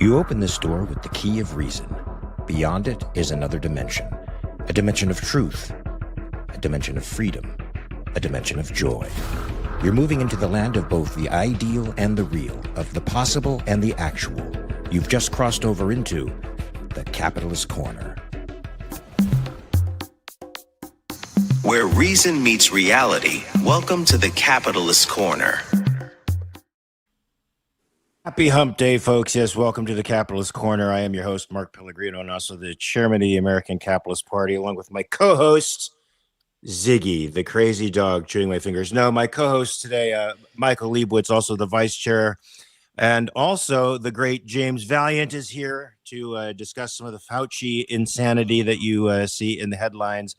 You open this door with the key of reason. Beyond it is another dimension. A dimension of truth. A dimension of freedom. A dimension of joy. You're moving into the land of both the ideal and the real, of the possible and the actual. You've just crossed over into the Capitalist Corner. Where reason meets reality, welcome to the Capitalist Corner. Happy Hump Day, folks. Yes, welcome to the Capitalist Corner. I am your host, Mark Pellegrino, and also the chairman of the American Capitalist Party, along with my co-host, Ziggy, the crazy dog chewing my fingers. No, my co-host today, Michael Liebowitz, also the vice chair, and also the great James Valliant is here to discuss some of the Fauci insanity that you see in the headlines.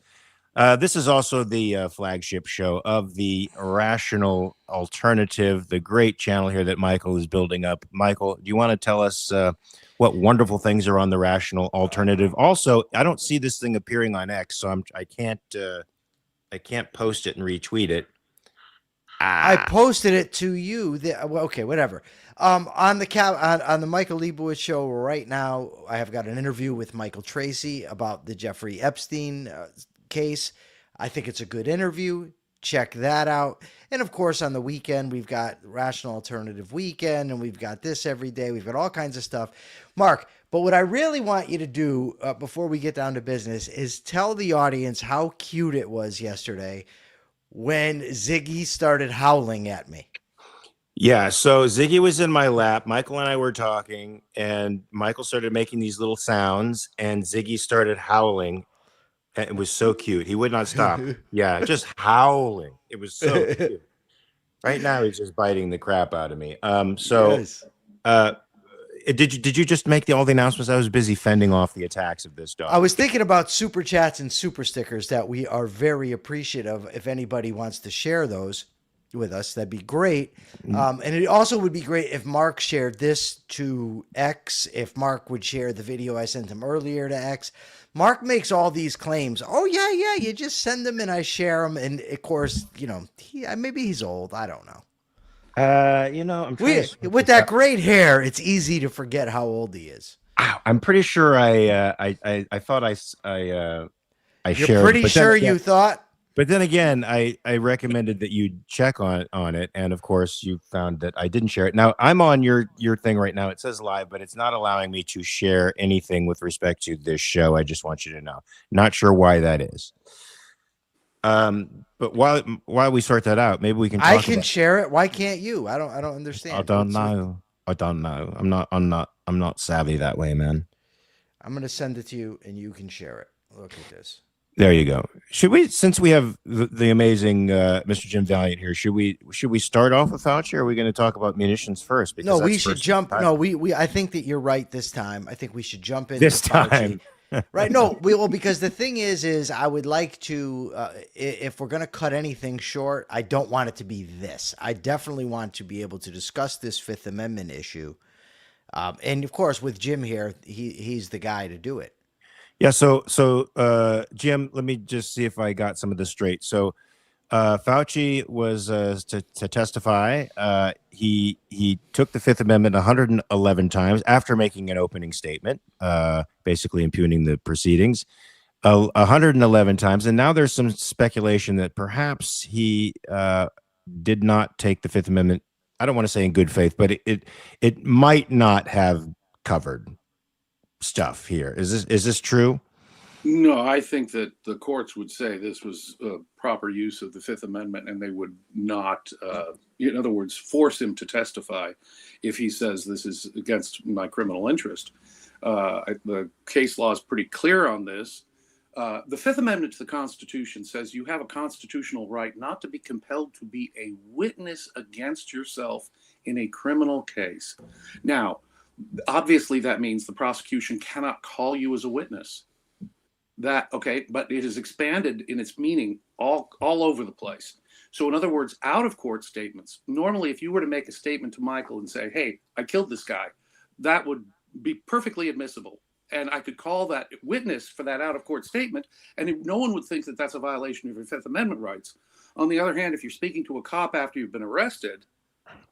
This is also the flagship show of the Rational Alternative, the great channel here that Michael is building up. Michael, do you want to tell us what wonderful things are on the Rational Alternative? Also, I don't see this thing appearing on X, so I can't post it and retweet it. I posted it to you. Okay, whatever. On the Michael Liebowitz show right now, I have got an interview with Michael Tracy about the Jeffrey Epstein case. I think it's a good interview. Check that out. And of course, on the weekend, we've got Rational Alternative Weekend, and we've got this every day. We've got all kinds of stuff. Mark, but what I really want you to do before we get down to business is tell the audience how cute it was yesterday when Ziggy started howling at me. Yeah, so Ziggy was in my lap. Michael and I were talking, and Michael started making these little sounds, and Ziggy started howling. It was so cute. He would not stop. Yeah, just howling. It was so cute. Right now, he's just biting the crap out of me. Yes. Did you just make all the announcements? I was busy fending off the attacks of this dog. I was thinking about super chats and super stickers that we are very appreciative. If anybody wants to share those with us, that'd be great. And it also would be great if Mark shared this to X. If Mark would share the video I sent him earlier to X. Mark makes all these claims. Oh, yeah, you just send them and I share them. And, of course, maybe he's old. I don't know. I'm with that great hair, it's easy to forget how old he is. I'm pretty sure I thought I shared. You're pretty sure you thought? But then again, I recommended that you check on it, and of course, you found that I didn't share it. Now I'm on your thing right now. It says live, but it's not allowing me to share anything with respect to this show. I just want you to know. Not sure why that is. But while we sort that out, maybe we can. I can share it. Why can't you? I don't understand. I don't know. I'm not savvy that way, man. I'm gonna send it to you, and you can share it. Look at this. There you go. Should we, since we have the amazing Mr. Jim Valliant here, should we start off with Fauci, or are we going to talk about munitions first? Because no, we should jump. No, we. I think that you're right this time. I think we should jump in this time. Right? No, because the thing is I would like to, if we're going to cut anything short, I don't want it to be this. I definitely want to be able to discuss this Fifth Amendment issue, and of course with Jim here, he's the guy to do it. Yeah, so Jim, let me just see if I got some of this straight. So Fauci was to testify. He took the Fifth Amendment 111 times after making an opening statement, basically impugning the proceedings, 111 times. And now there's some speculation that perhaps he did not take the Fifth Amendment. I don't want to say in good faith, but it might not have covered stuff here. Is this true? No, I think that the courts would say this was proper use of the Fifth Amendment, and they would not, in other words, force him to testify if he says this is against my criminal interest. The case law is pretty clear on this. The Fifth Amendment to the Constitution says you have a constitutional right not to be compelled to be a witness against yourself in a criminal case. Now, obviously, that means the prosecution cannot call you as a witness. But it is expanded in its meaning all over the place. So in other words, out of court statements, normally if you were to make a statement to Michael and say, hey, I killed this guy, that would be perfectly admissible. And I could call that witness for that out of court statement, and no one would think that that's a violation of your Fifth Amendment rights. On the other hand, if you're speaking to a cop after you've been arrested,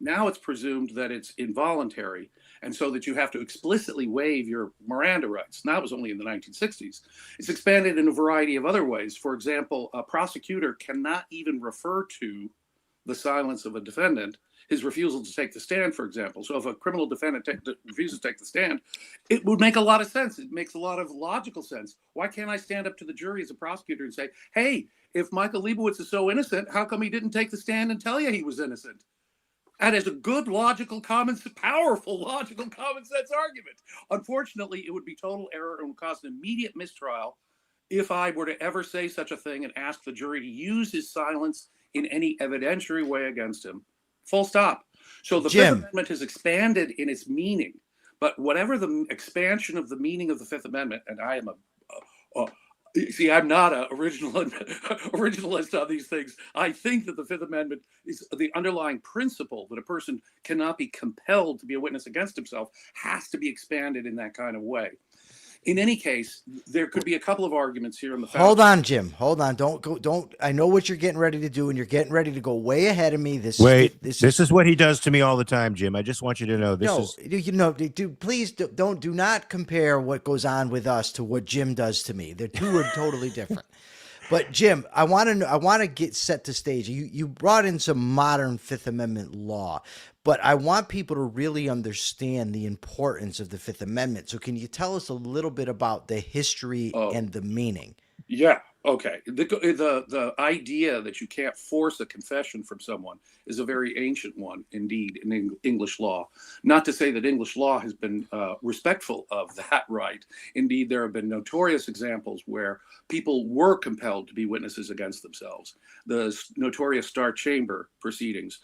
Now it's presumed that it's involuntary, and so that you have to explicitly waive your Miranda rights. Now, it was only in the 1960s. It's expanded in a variety of other ways. For example, a prosecutor cannot even refer to the silence of a defendant, his refusal to take the stand, for example. So if a criminal defendant refuses to take the stand, it would make a lot of sense. It makes a lot of logical sense. Why can't I stand up to the jury as a prosecutor and say, hey, if Michael Liebowitz is so innocent, how come he didn't take the stand and tell you he was innocent? And it's a good, powerful, logical, common sense argument. Unfortunately, it would be total error and would cause an immediate mistrial if I were to ever say such a thing and ask the jury to use his silence in any evidentiary way against him. Full stop. So the Fifth Amendment has expanded in its meaning, but whatever the expansion of the meaning of the Fifth Amendment, and I am see, I'm not an originalist on these things. I think that the Fifth Amendment is the underlying principle that a person cannot be compelled to be a witness against himself has to be expanded in that kind of way. In any case, there could be a couple of arguments here in the. Hold on, Jim. Hold on. Don't go. Don't. I know what you're getting ready to do, and you're getting ready to go way ahead of me. This is what he does to me all the time, Jim. I just want you to know this is. Dude, please do not compare what goes on with us to what Jim does to me. They're two are totally different. But Jim, I want to get set to stage. You brought in some modern Fifth Amendment law, but I want people to really understand the importance of the Fifth Amendment. So can you tell us a little bit about the history and the meaning? Yeah. Okay. The idea that you can't force a confession from someone is a very ancient one, indeed, in English law. Not to say that English law has been respectful of that right. Indeed, there have been notorious examples where people were compelled to be witnesses against themselves. The notorious Star Chamber proceedings,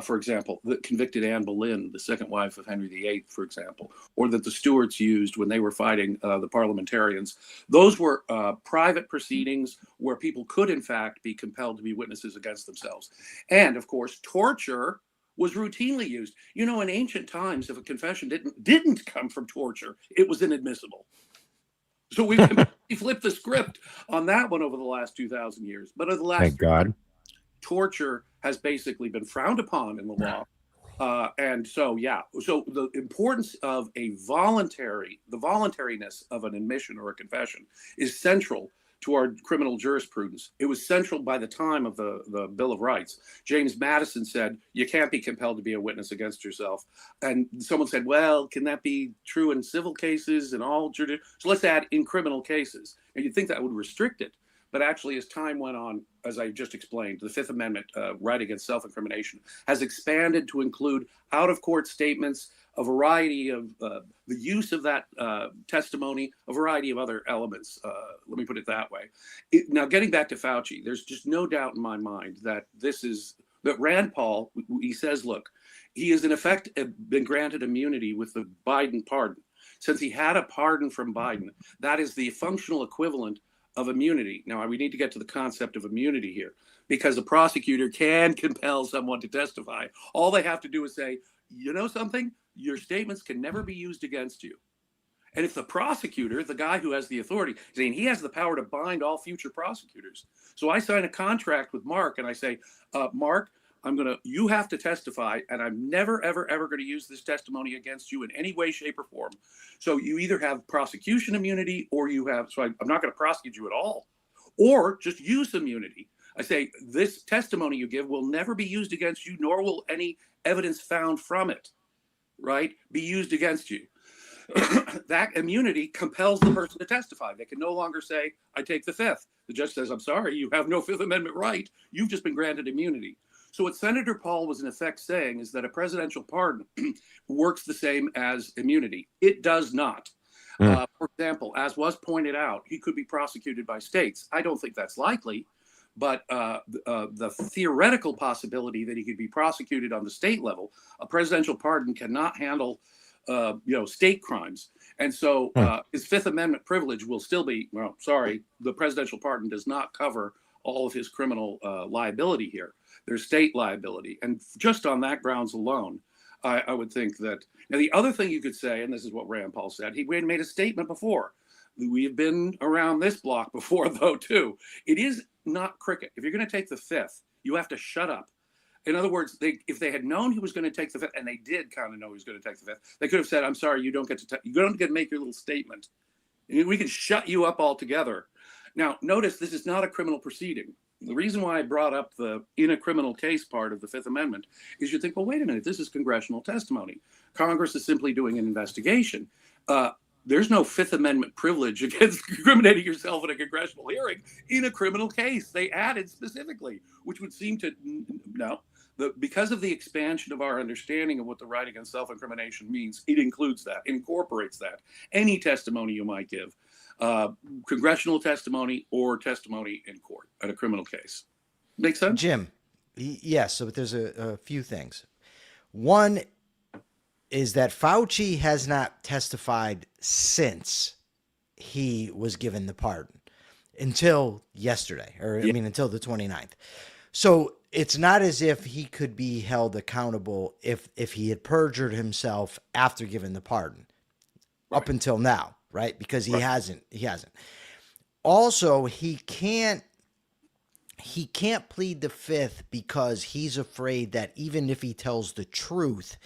for example, that convicted Anne Boleyn, the second wife of Henry VIII, for example, or that the Stuarts used when they were fighting the parliamentarians. Those were private proceedings where people could, in fact, be compelled to be witnesses against themselves. And, of course, torture was routinely used. You know, in ancient times, if a confession didn't come from torture, it was inadmissible. So we flipped the script on that one over the last 2,000 years. But over the last, thank God, torture has basically been frowned upon in the law. And so, yeah, so the importance of the voluntariness of an admission or a confession is central to our criminal jurisprudence. It was central by the time of the Bill of Rights. James Madison said, you can't be compelled to be a witness against yourself. And someone said, well, can that be true in civil cases and all judicial? So let's add in criminal cases. And you'd think that would restrict it. But actually, as time went on, as I just explained, the Fifth Amendment, right against self-incrimination, has expanded to include out-of-court statements, a variety of the use of that testimony, a variety of other elements. Let me put it that way. Now, getting back to Fauci, there's just no doubt in my mind that that Rand Paul, he says, look, he has in effect been granted immunity with the Biden pardon. Since he had a pardon from Biden, that is the functional equivalent of immunity. Now, we need to get to the concept of immunity here, because a prosecutor can compel someone to testify. All they have to do is say, you know something? Your statements can never be used against you. And if the prosecutor, the guy who has the authority, saying he has the power to bind all future prosecutors. So I sign a contract with Mark and I say, Mark, you have to testify, and I'm never, ever, ever going to use this testimony against you in any way, shape, or form. So you either have prosecution immunity or I'm not going to prosecute you at all, or just use immunity. I say, this testimony you give will never be used against you, nor will any evidence found from it, right, be used against you. That immunity compels the person to testify. They can no longer say, I take the Fifth. The judge says, I'm sorry, you have no Fifth Amendment right. You've just been granted immunity. So what Senator Paul was in effect saying is that a presidential pardon works the same as immunity. It does not. For example, as was pointed out, he could be prosecuted by states. I don't think that's likely, but the theoretical possibility that he could be prosecuted on the state level, a presidential pardon cannot handle state crimes. And so his Fifth Amendment privilege will still be, the presidential pardon does not cover all of his criminal liability here. There's state liability. And just on that grounds alone, I would think that. Now, the other thing you could say, and this is what Rand Paul said, he made a statement before. We have been around this block before, though, too. It is not cricket. If you're going to take the Fifth, you have to shut up. In other words, if they had known he was going to take the fifth, and they did kind of know he was going to take the fifth, they could have said, "I'm sorry, you don't get to make your little statement. We can shut you up altogether." Now, notice this is not a criminal proceeding. The reason why I brought up the in a criminal case part of the Fifth Amendment is you think, well, wait a minute, this is congressional testimony. Congress is simply doing an investigation. There's no Fifth Amendment privilege against incriminating yourself in a congressional hearing in a criminal case. They added specifically, which would seem to, no. Because of the expansion of our understanding of what the right against self-incrimination means, it includes that, incorporates that. Any testimony you might give, congressional testimony or testimony in court at a criminal case. Make sense? Jim, yes, so there's a few things. One is that Fauci has not testified since he was given the pardon until yesterday, until the 29th. So it's not as if he could be held accountable if he had perjured himself after giving the pardon up until now, right? Because he hasn't. Also, he can't plead the fifth because he's afraid that even if he tells the truth,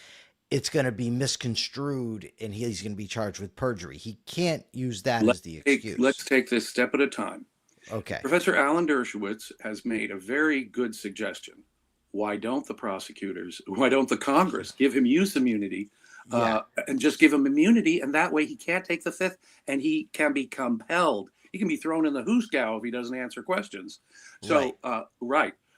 it's going to be misconstrued and he's going to be charged with perjury. He can't use that as the excuse. Let's take this step at a time. Okay. Professor Alan Dershowitz has made a very good suggestion. Why don't the Congress give him use immunity and just give him immunity? And that way he can't take the fifth and he can be compelled. He can be thrown in the hoosegow if he doesn't answer questions. So,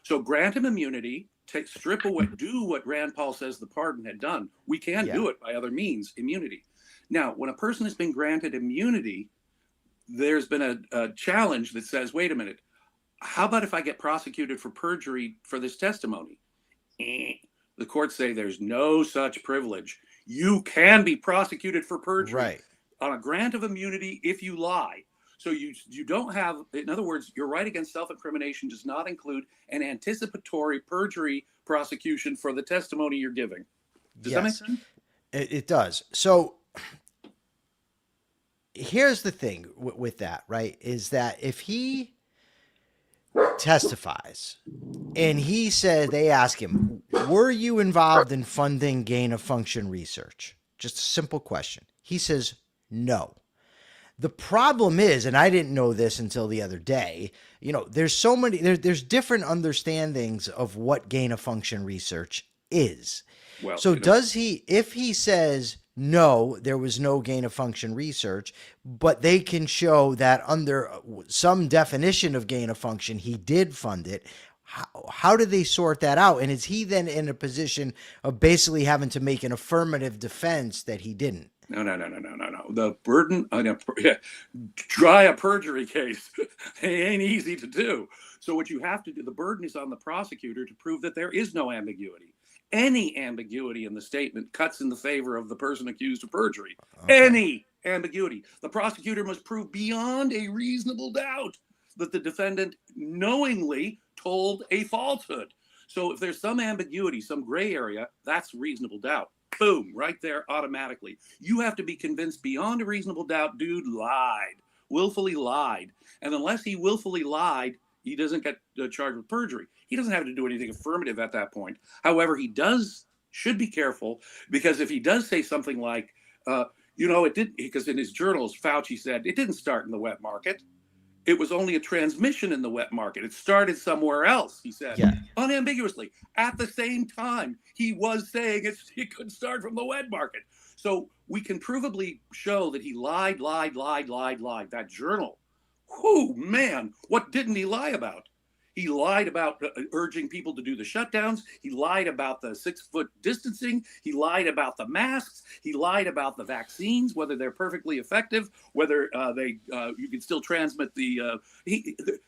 So grant him immunity, strip away, do what Rand Paul says the pardon had done. We can do it by other means, immunity. Now, when a person has been granted immunity, there's been a challenge that says, wait a minute, how about if I get prosecuted for perjury for this testimony? The courts say there's no such privilege. You can be prosecuted for perjury on a grant of immunity if you lie. So you don't have, in other words, your right against self-incrimination does not include an anticipatory perjury prosecution for the testimony you're giving. Does that make sense? It does. So here's the thing with that, right? Is that if he testifies and he said, they ask him, were you involved in funding gain of function research? Just a simple question. He says, no. The problem is, and I didn't know this until the other day, there's so many, there's different understandings of what gain of function research is. Well, so if he says, no, there was no gain of function research, but they can show that under some definition of gain of function, he did fund it. How do they sort that out? And is he then in a position of basically having to make an affirmative defense that he didn't? No. The burden, try a perjury case. It ain't easy to do. So what you have to do, the burden is on the prosecutor to prove that there is no ambiguity. Any ambiguity in the statement cuts in the favor of the person accused of perjury. Okay. Any ambiguity. The prosecutor must prove beyond a reasonable doubt that the defendant knowingly told a falsehood. So if there's some ambiguity, some gray area, that's reasonable doubt. Boom, right there automatically. You have to be convinced beyond a reasonable doubt, dude lied, willfully lied. And unless he willfully lied, he doesn't get charged with perjury. He doesn't have to do anything affirmative at that point. However, he should be careful, because if he does say something like, it didn't, because in his journals, Fauci said it didn't start in the wet market. It was only a transmission in the wet market. It started somewhere else, he said, unambiguously. At the same time, he was saying it could start from the wet market. So we can provably show that he lied. That journal, whoo, man, what didn't he lie about? He lied about urging people to do the shutdowns. He lied about the 6-foot distancing. He lied about the masks. He lied about the vaccines, whether they're perfectly effective, whether you can still transmit the.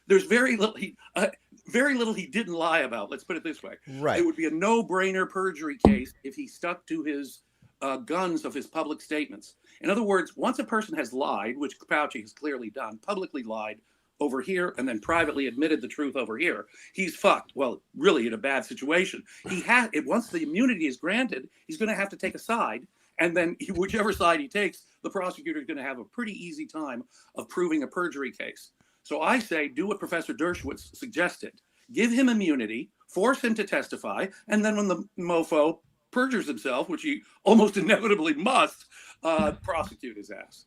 There's very little he didn't lie about. Let's put it this way. Right. It would be a no-brainer perjury case if he stuck to his guns of his public statements. In other words, once a person has lied, which Fauci has clearly done, publicly lied over here and then privately admitted the truth over here, he's fucked. Well, really in a bad situation. Once the immunity is granted, he's going to have to take a side, and then whichever side he takes, the prosecutor is going to have a pretty easy time of proving a perjury case. So I say, do what Professor Dershowitz suggested. give him immunity, force him to testify, and then when the mofo perjures himself, which he almost inevitably must, prosecute his ass.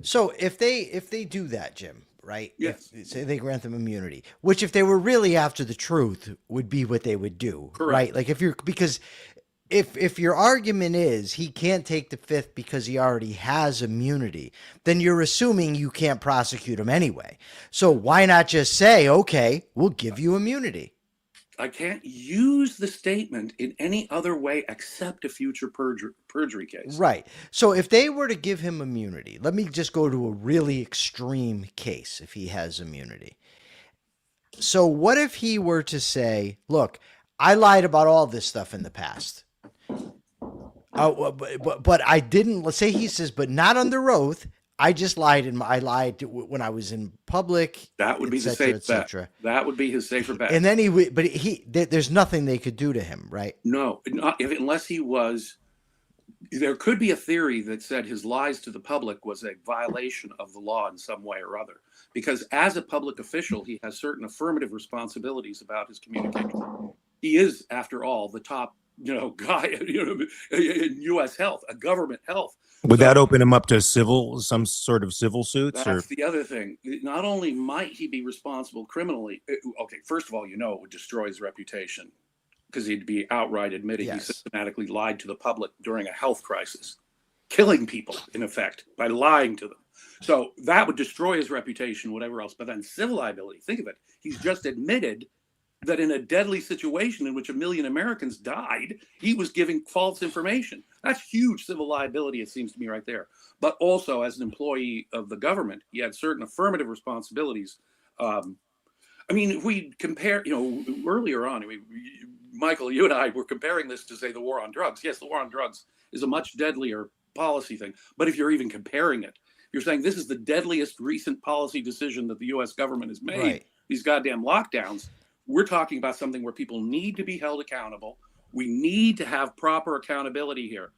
So if they do that, Jim, right? Yes. Say they grant them immunity, which if they were really after the truth would be what they would do. Correct. Right? Like because if your argument is he can't take the fifth because he already has immunity, then you're assuming you can't prosecute him anyway. So why not just say, okay, we'll give you immunity? I can't use the statement in any other way except a future perjury case. Right. So if they were to give him immunity, let me just go to a really extreme case if he has immunity. So what if he were to say, look, I lied about all this stuff in the past. But I didn't. Let's say he says, but not under oath. I just lied, and I lied when I was in public. That would be the safe bet. That would be his safer bet. And then there's nothing they could do to him, right? No, unless he was. There could be a theory that said his lies to the public was a violation of the law in some way or other, because as a public official, he has certain affirmative responsibilities about his communication. He is, after all, the top, guy, in U.S. health, a government health. Would that open him up to some sort of civil suits? That's the other thing. Not only might he be responsible criminally, okay, first of all, it would destroy his reputation because he'd be outright admitting he systematically lied to the public during a health crisis, killing people, in effect, by lying to them. So that would destroy his reputation, whatever else. But then civil liability, think of it. He's just admitted that in a deadly situation in which 1 million Americans died, he was giving false information. That's huge civil liability, it seems to me, right there. But also, as an employee of the government, he had certain affirmative responsibilities. If we compare, earlier on, Michael, you and I were comparing this to, say, the war on drugs. Yes, the war on drugs is a much deadlier policy thing. But if you're even comparing it, you're saying this is the deadliest recent policy decision that the U.S. government has made, right. These goddamn lockdowns. We're talking about something where people need to be held accountable. We need to have proper accountability here.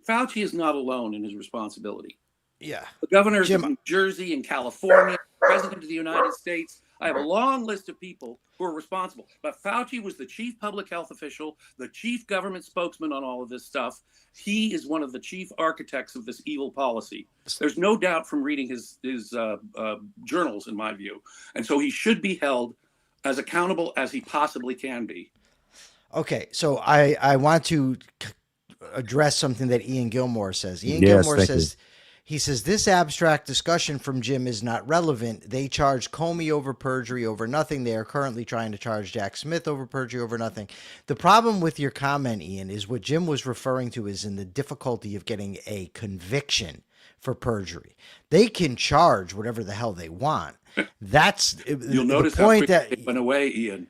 Fauci is not alone in his responsibility. Yeah. The governors of New Jersey and California, President of the United States. I have a long list of people who are responsible. But Fauci was the chief public health official, the chief government spokesman on all of this stuff. He is one of the chief architects of this evil policy. There's no doubt from reading his journals, in my view. And so he should be held as accountable as he possibly can be. Okay, so I want to address something that Ian Gilmore says. Gilmore says, he says, this abstract discussion from Jim is not relevant. They charged Comey over perjury over nothing. They are currently trying to charge Jack Smith over perjury over nothing. The problem with your comment, Ian, is what Jim was referring to is in the difficulty of getting a conviction for perjury. They can charge whatever the hell they want. That's you'll notice the point how quickly it went away, Ian.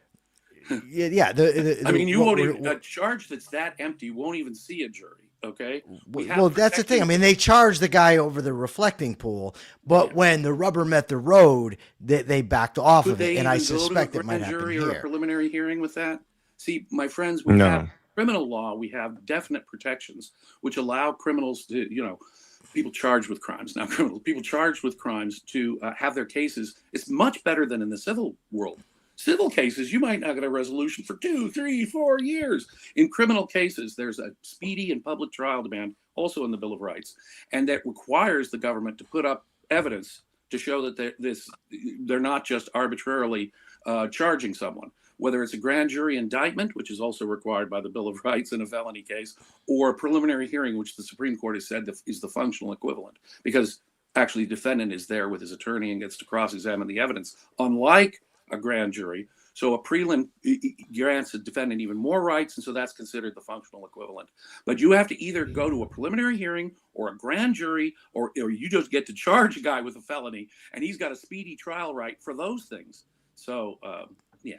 Yeah. You won't even a charge that's that empty won't even see a jury. Okay. Well, that's the thing. They charged the guy over the reflecting pool, but when the rubber met the road, they backed off of it, and I suspect it might happen here. Or a preliminary hearing with that. See, my friends, we have criminal law. We have definite protections which allow criminals to, people charged with crimes, not criminals, people charged with crimes to have their cases. It's much better than in the civil world. Civil cases, you might not get a resolution for 2, 3, 4 years. In criminal cases, there's a speedy and public trial demand, also in the Bill of Rights, and that requires the government to put up evidence to show that they're not just arbitrarily charging someone. Whether it's a grand jury indictment, which is also required by the Bill of Rights in a felony case, or a preliminary hearing, which the Supreme Court has said is the functional equivalent, because actually the defendant is there with his attorney and gets to cross-examine the evidence, unlike a grand jury. So a prelim grants a defendant even more rights, and so that's considered the functional equivalent. But you have to either go to a preliminary hearing or a grand jury, or you just get to charge a guy with a felony, and he's got a speedy trial right for those things. So, yeah.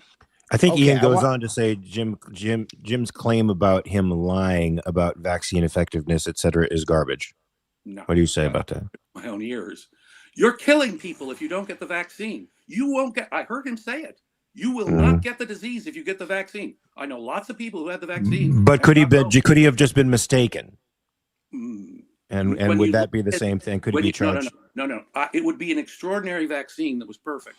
I think Ian goes on to say Jim's claim about him lying about vaccine effectiveness, et cetera, is garbage. No. What do you say about that? My own ears. You're killing people if you don't get the vaccine. You won't get, I heard him say it. You will not get the disease if you get the vaccine. I know lots of people who had the vaccine. But could he have just been mistaken? And would that be the same thing? Could he be charged? No. It would be an extraordinary vaccine that was perfect.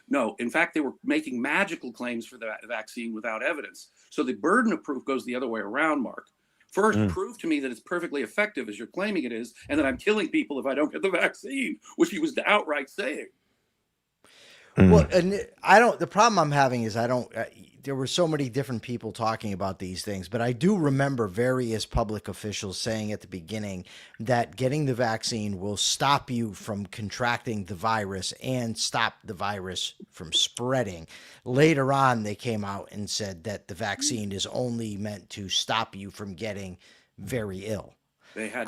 No, in fact, they were making magical claims for the vaccine without evidence. So the burden of proof goes the other way around, Mark. First, prove to me that it's perfectly effective as you're claiming it is, and that I'm killing people if I don't get the vaccine, which he was outright saying. Well, and I don't. The problem I'm having is I don't. There were so many different people talking about these things, but I do remember various public officials saying at the beginning that getting the vaccine will stop you from contracting the virus and stop the virus from spreading. Later on, they came out and said that the vaccine is only meant to stop you from getting very ill. They had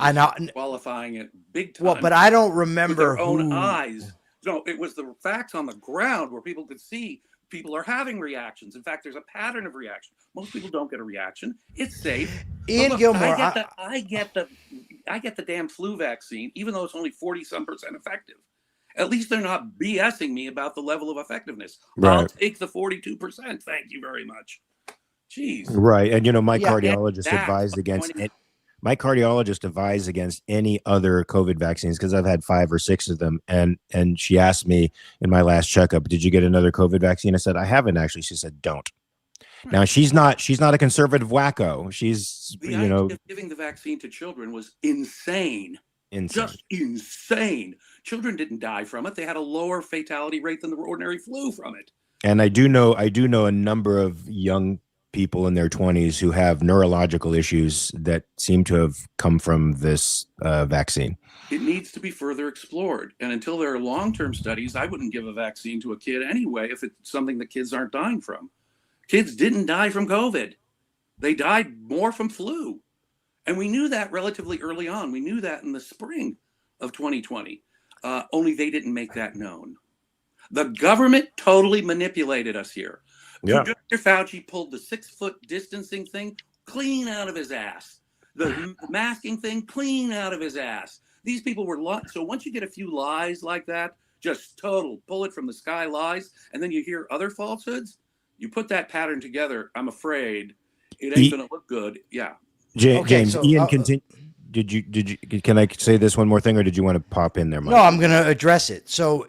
qualifying it big time. Well, but I don't remember with their own eyes. No, it was the facts on the ground where people could see people are having reactions. In fact, there's a pattern of reaction. Most people don't get a reaction. It's safe. Ian Gilmore, I get the damn flu vaccine, even though it's only 40-some% effective. At least they're not BSing me about the level of effectiveness. Right. I'll take the 42%. Thank you very much. Jeez. Right, and my cardiologist advised against it. My cardiologist advised against any other COVID vaccines because I've had 5 or 6 of them. And she asked me in my last checkup, did you get another COVID vaccine? I said, I haven't actually. She said, don't. Now she's not a conservative wacko. She's, the idea of giving the vaccine to children was insane. Just insane. Children didn't die from it. They had a lower fatality rate than the ordinary flu from it. And I do know a number of young people in their 20s who have neurological issues that seem to have come from this vaccine. It needs to be further explored. And until there are long-term studies, I wouldn't give a vaccine to a kid anyway if it's something that kids aren't dying from. Kids didn't die from COVID. They died more from flu. And we knew that relatively early on. We knew that in the spring of 2020. Only they didn't make that known. The government totally manipulated us here. Yeah. Dr. Fauci pulled the 6-foot distancing thing clean out of his ass. The masking thing clean out of his ass. These people were so once you get a few lies like that, just total pull it from the sky lies, and then you hear other falsehoods, you put that pattern together, I'm afraid it ain't going to look good. Yeah. James, so, Ian, continue. Did you? Can I say this one more thing, or did you want to pop in there, Mike? No, I'm going to address it. So,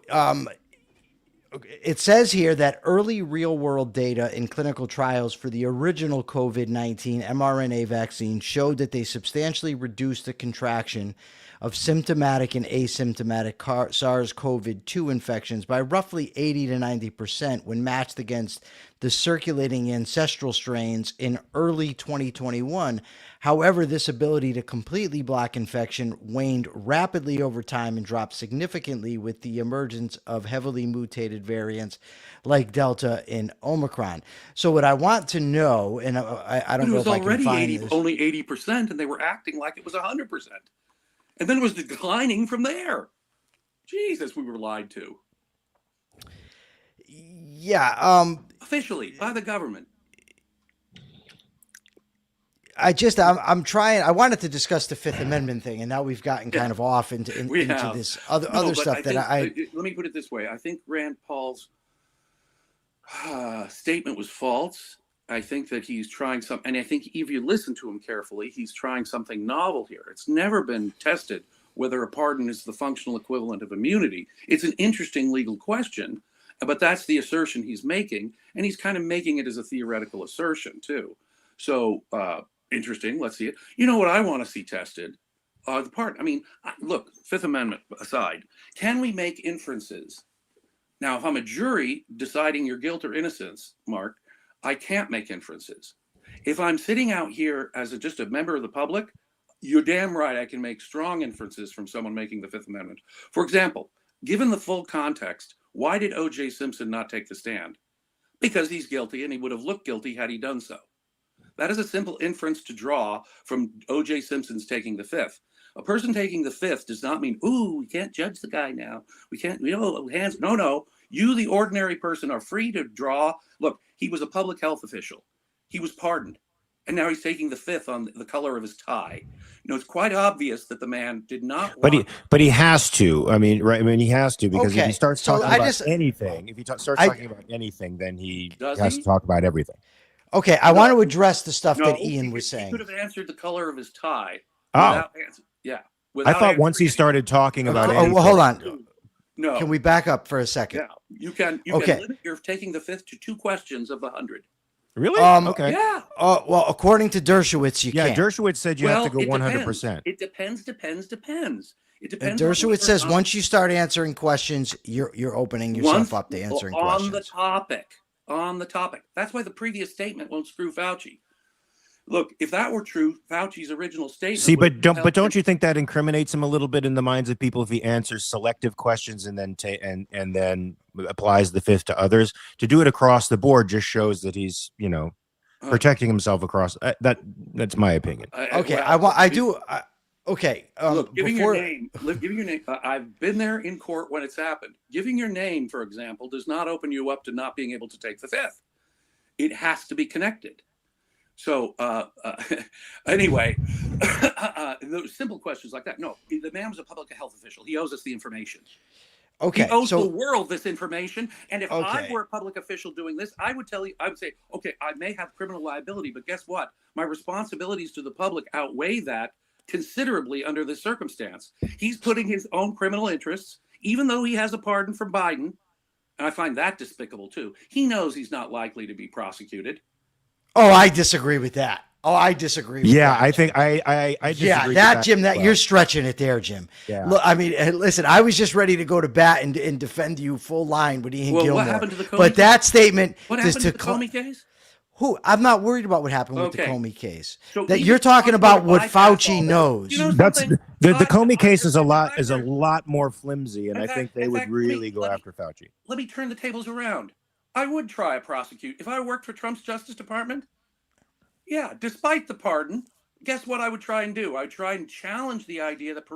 it says here that early real-world data in clinical trials for the original COVID-19 mRNA vaccine showed that they substantially reduced the contraction of symptomatic and asymptomatic SARS-CoV-2 infections by roughly 80 to 90% when matched against the circulating ancestral strains in early 2021. However, this ability to completely block infection waned rapidly over time and dropped significantly with the emergence of heavily mutated variants like Delta and Omicron. So what I want to know, and I don't know if I can find this. Only 80%, and they were acting like it was 100%. And then it was declining from there. Jesus, we were lied to. Yeah. Officially, by the government. I'm trying. I wanted to discuss the Fifth Amendment thing, and now we've gotten kind of off into this other stuff that I. Let me put it this way. I think Rand Paul's statement was false. I think that he's trying and I think if you listen to him carefully, he's trying something novel here. It's never been tested whether a pardon is the functional equivalent of immunity. It's an interesting legal question, but that's the assertion he's making, and he's kind of making it as a theoretical assertion too. So interesting. Let's see it. You know what I want to see tested? Look, Fifth Amendment aside, can we make inferences? Now, if I'm a jury deciding your guilt or innocence, Mark, I can't make inferences. If I'm sitting out here as just a member of the public, you're damn right I can make strong inferences from someone making the Fifth Amendment. For example, given the full context, why did O.J. Simpson not take the stand? Because he's guilty, and he would have looked guilty had he done so. That is a simple inference to draw from O.J. Simpson's taking the Fifth. A person taking the Fifth does not mean, we can't judge the guy now. No. You, the ordinary person, are free to draw. Look, he was a public health official. He was pardoned. And now he's taking the Fifth on the color of his tie. It's quite obvious that the man did not want... But he has to. He has to, because if he starts talking about anything, then he has to talk about everything. Okay, I want to address the stuff that Ian was saying. He could have answered the color of his tie. I thought once he started talking about anything. Well, hold on. No. Can we back up for a second? You can Okay. limit your taking the fifth to 2 questions of 100. Really? Okay. Yeah. Well, according to Dershowitz, you Yeah, can't. Dershowitz said you have to go it 100%. It depends. It And depends. Dershowitz says once you start answering questions, you're opening yourself up to answering questions. On the topic. That's why the previous statement won't screw Fauci. Look, if that were true, Fauci's original statement. See, but don't you think that incriminates him a little bit in the minds of people if he answers selective questions and then and then applies the fifth to others? To do it across the board just shows that he's, protecting himself across. That's my opinion. Okay, Look, giving your name. I've been there in court when it's happened. Giving your name, for example, does not open you up to not being able to take the fifth. It has to be connected. So anyway, those simple questions like that. No, the man was a public health official. He owes us the information. Okay, he owes the world this information. And if I Okay. were a public official doing this, I would say, okay, I may have criminal liability, but guess what? My responsibilities to the public outweigh that considerably under this circumstance. He's putting his own criminal interests, even though he has a pardon from Biden. And I find that despicable too. He knows he's not likely to be prosecuted. Oh, I disagree with that. I disagree with that. I think I disagree with that Jim, you're stretching it there, Jim. Yeah. Look, I mean, listen, I was just ready to go to bat and defend you full line with Ian Gilmore. What happened to the Comey but that statement, what happened to the Comey case? I'm not worried about what happened with the Comey case. So that you're talking about what Fauci knows. That's the Comey case is a lot more flimsy, and I think they would really go after Fauci. Let me turn the tables around. I would try a prosecute if I worked for Trump's Justice Department. Yeah, despite the pardon, guess what I would try and do? I would try and challenge the idea that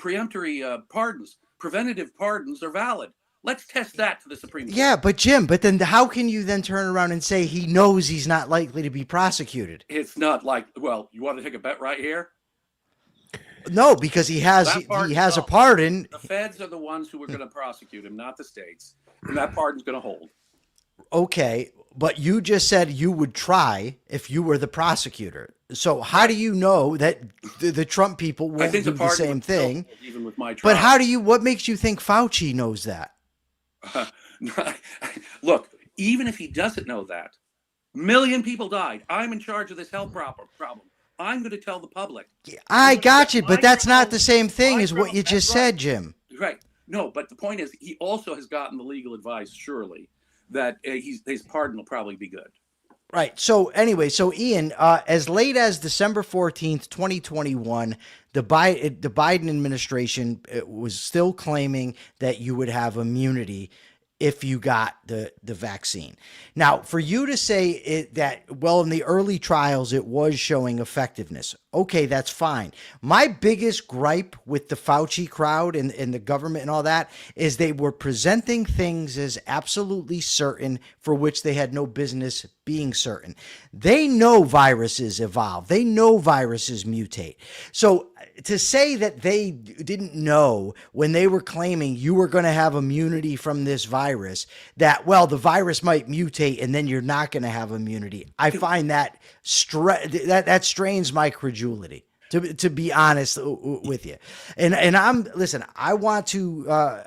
preemptory pardons, preventative pardons, are valid. Let's test that to the Supreme Court. Yeah, but Jim, then how can you then turn around and say he knows he's not likely to be prosecuted? It's not like, well, you want to take a bet right here? No, because he has a pardon. The feds are the ones who are going to prosecute him, not the states, and that pardon's going to hold. Okay, but you just said you would try if you were the prosecutor. So how do you know that the Trump people won't do the same thing? Even with my trial. But what makes you think Fauci knows that? Look, even if he doesn't know that, 1 million people died. I'm in charge of this health problem. I'm going to tell the public. I got you, but that's not the same thing as what you just said, Jim. Right. No, but the point is, he also has gotten the legal advice, surely, that his pardon will probably be good. Right. So anyway, Ian, as late as December 14th, 2021, the Biden administration was still claiming that you would have immunity if you got the vaccine. Now, for you to say that, well, in the early trials, it was showing effectiveness. Okay, that's fine. My biggest gripe with the Fauci crowd and the government and all that is they were presenting things as absolutely certain for which they had no business being certain. They know viruses evolve. They know viruses mutate. So to say that they didn't know when they were claiming you were going to have immunity from this virus, that, well, the virus might mutate and then you're not going to have immunity, I find that that strains my credulity, to be honest with you. And I want to,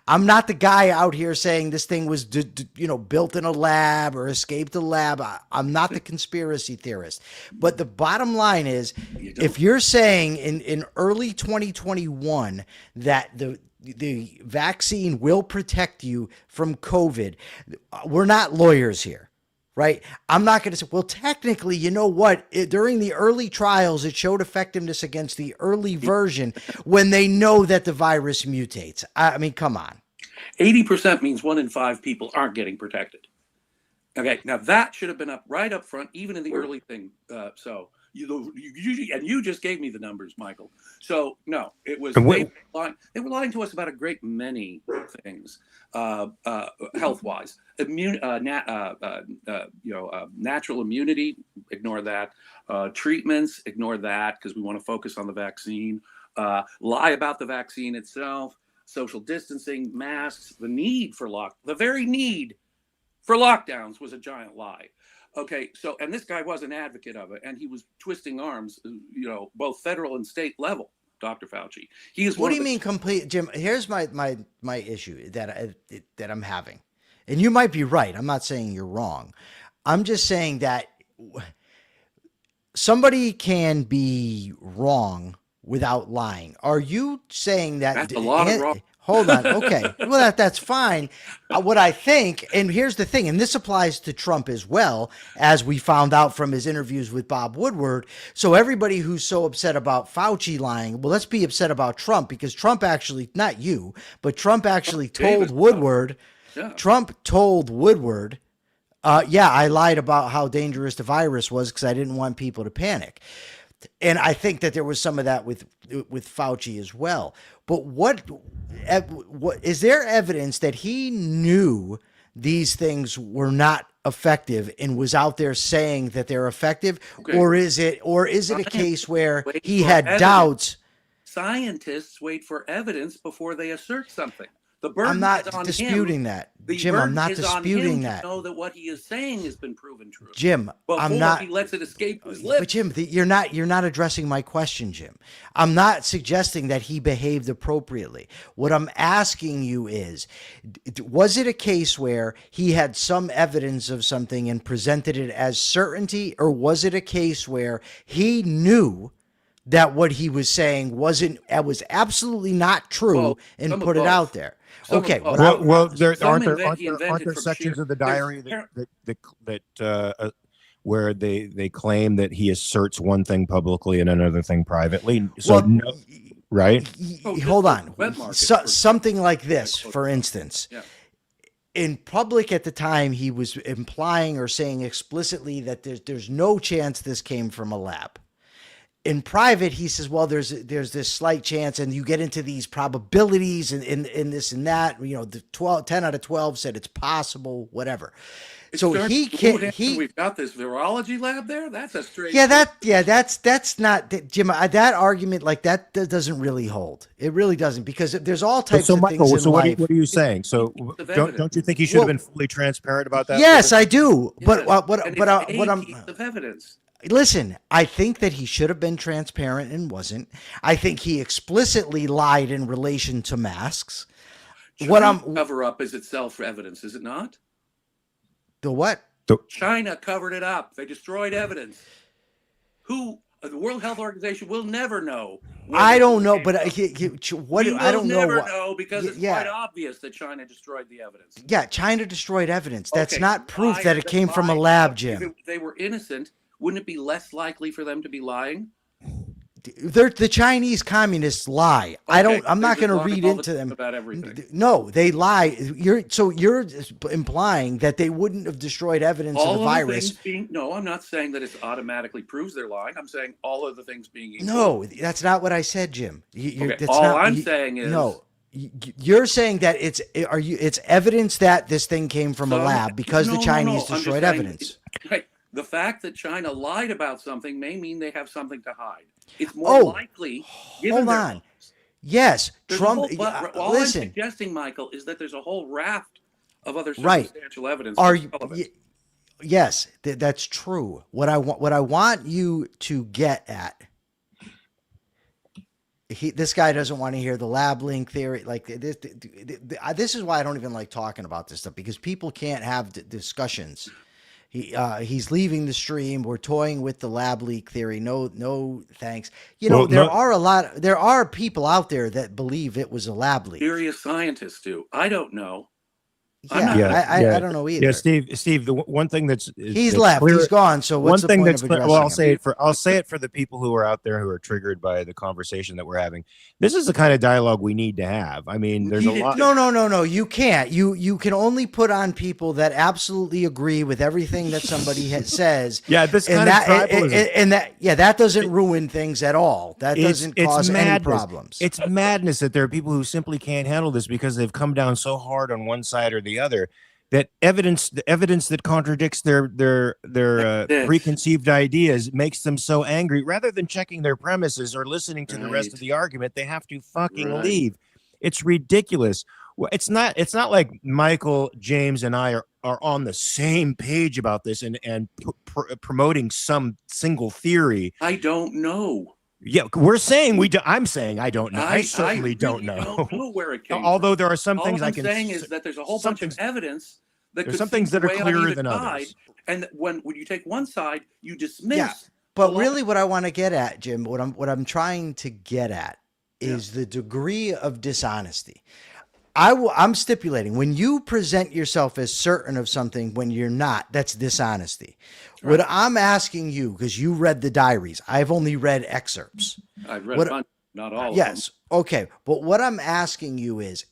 I'm not the guy out here saying this thing was, built in a lab or escaped a lab. I'm not the conspiracy theorist, but the bottom line is, if you're saying in early 2021 that the vaccine will protect you from COVID, we're not lawyers here. Right. I'm not going to say, well, technically, you know what? During the early trials, it showed effectiveness against the early version when they know that the virus mutates. I mean, come on. 80% means 1 in 5 people aren't getting protected. Okay. Now that should have been right up front, even in the early thing. So you just gave me the numbers, Michael. So no, it was, they were lying to us about a great many things, health-wise. Natural immunity, ignore that. Treatments, ignore that, because we want to focus on the vaccine. Lie about the vaccine itself. Social distancing, masks, the very need for lockdowns was a giant lie. Okay, so, and this guy was an advocate of it, and he was twisting arms, both federal and state level Dr. Fauci. He is. What do you mean complete, Jim? Here's my issue that I'm having, and you might be right. I'm not saying you're wrong. I'm just saying that somebody can be wrong without lying. Are you saying that? That's a lot of wrong. Hold on. Okay. Well, that's fine. What I think, and here's the thing, and this applies to Trump as well, as we found out from his interviews with Bob Woodward. So everybody who's so upset about Fauci lying, well, let's be upset about Trump, because Trump actually, not you, but Trump actually told Woodward, Trump told Woodward, yeah, I lied about how dangerous the virus was because I didn't want people to panic. And I think that there was some of that with Fauci as well. But what is there evidence that he knew these things were not effective and was out there saying that they're effective? Okay. Or is it a case where he had doubts? Scientists wait for evidence before they assert something. I'm not disputing that, Jim. I'm not disputing that. To know that what he is saying has been proven true, Jim. I'm not. He lets it escape his lips. But Jim, you're not addressing my question, Jim. I'm not suggesting that he behaved appropriately. What I'm asking you is, was it a case where he had some evidence of something and presented it as certainty, or was it a case where he knew that what he was saying was absolutely not true and put it out there? Okay. There aren't there sections of the diary that where they claim that he asserts one thing publicly and another thing privately. So right? Hold on. Something like this, for instance. Yeah. In public at the time, he was implying or saying explicitly that there's no chance this came from a lab. In private, he says, well, there's this slight chance, and you get into these probabilities and in this and that. You know, the 10 out of 12 said it's possible, whatever. So we've got this virology lab there. That's a straight. That's not Jim. That argument like that doesn't really hold. It really doesn't, because there's all types of things in life. What are you saying? So don't you think he should have been fully transparent about that? Yes, I do. But what I'm piece of evidence. Listen, I think that he should have been transparent and wasn't. I think he explicitly lied in relation to masks. Cover up is itself evidence, is it not? The what? China covered it up. They destroyed evidence. The World Health Organization will never know. I don't know, but I don't know because it's quite obvious that China destroyed the evidence. Yeah, China destroyed evidence. That's not proof that it came from a lab, Jim. If they were innocent, wouldn't it be less likely for them to be lying? The Chinese communists lie. I'm not going to read into them about everything. No, they lie. You're implying that they wouldn't have destroyed evidence of the virus. No, I'm not saying that it automatically proves they're lying. I'm saying all of the things being equal. No, that's not what I said, Jim. I'm saying is no. You're saying that it's evidence that this thing came from a lab because the Chinese destroyed evidence. Right. The fact that China lied about something may mean they have something to hide. It's more likely. Hold on. Yes, Trump. All I'm suggesting, Michael, is that there's a whole raft of other circumstantial evidence. Yes, that's true. What I want you to get at. This guy doesn't want to hear the lab link theory. Like this is why I don't even like talking about this stuff, because people can't have discussions. He's leaving the stream. We're toying with the lab leak theory. No, thanks. There are people out there that believe it was a lab leak. Serious scientists do. I don't know. I don't know either. Yeah, Steve. The one thing he's left. He's gone. So what's the point of addressing him? I'll say it for the people who are out there who are triggered by the conversation that we're having. This is the kind of dialogue we need to have. I mean, there's a lot. No. You can't. You can only put on people that absolutely agree with everything that somebody says. Yeah, this kind of tribalism. That doesn't ruin things at all. That doesn't cause any problems. It's madness that there are people who simply can't handle this because they've come down so hard on one side or the other, that the evidence that contradicts their preconceived ideas makes them so angry. Rather than checking their premises or listening to the rest of the argument, they have to fucking leave. It's ridiculous. Well, it's not like Michael, James, and I are on the same page about this and promoting some single theory. I don't know. Yeah, we're saying we do. I'm saying I don't know. I certainly really don't know. don't know where it came Although from. there are some All things I I'm can. saying is that there's a whole some bunch of things- evidence that There's could some seem things to that are weigh on clearer either than side, others. and when you take one side, you dismiss. Yeah, but really, what I want to get at, Jim, what I'm trying to get at is the degree of dishonesty. I'm stipulating when you present yourself as certain of something when you're not, that's dishonesty. Right. What I'm asking you, because you read the diaries, I've only read excerpts. I've read a bunch, not all of them. Yes. Okay. But what I'm asking you is